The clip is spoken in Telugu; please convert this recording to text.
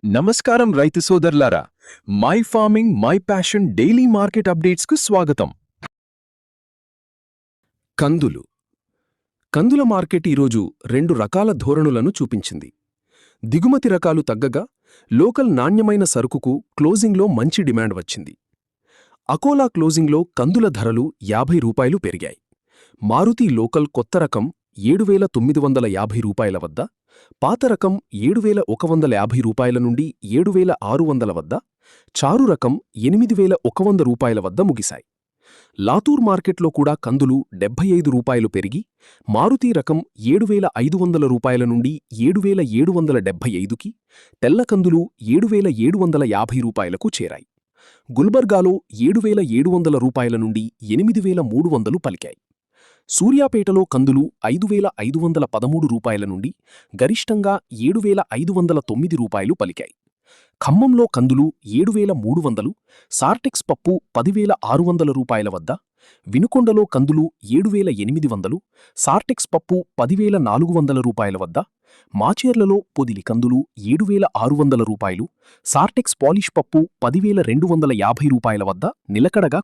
నమస్కారం రైతు సోదరులారా, my farming my passion daily market అప్డేట్స్కు స్వాగతం. కందుల మార్కెట్ ఈరోజు రెండు రకాల ధోరణులను చూపించింది. దిగుమతి రకాలు తగ్గగా లోకల్ నాణ్యమైన సరుకుకు క్లోజింగ్లో మంచి డిమాండ్ వచ్చింది. అకోలా క్లోజింగ్లో కందుల ధరలు రూ50 పెరిగాయి. మారుతి లోకల్ కొత్త రకం 7,950 వద్ద, పాత రకం 7,150 నుండి 7,600 వద్ద, చారు రకం 8,100 వద్ద ముగిశాయి. లాతూర్ మార్కెట్లో కూడా కందులు రూ75 పెరిగి మారుతి రకం 7,500 నుండి 7,775కి, తెల్ల కందులు 7,750 చేరాయి. గుల్బర్గాలో 7,700 నుండి 8,300 పలికాయి. సూర్యాపేటలో కందులు 5,513 నుండి గరిష్టంగా 7,509 పలికాయి. ఖమ్మంలో కందులు 7,300, సార్టెక్స్ పప్పు 10,600 వద్ద, వినుకొండలో కందులు 7,800, సార్టెక్స్ పప్పు 10,400 వద్ద, మాచేర్లలో పొదిలి కందులు 7,600, సార్టెక్స్ పాలిష్ పప్పు 10,250 వద్ద నిలకడగా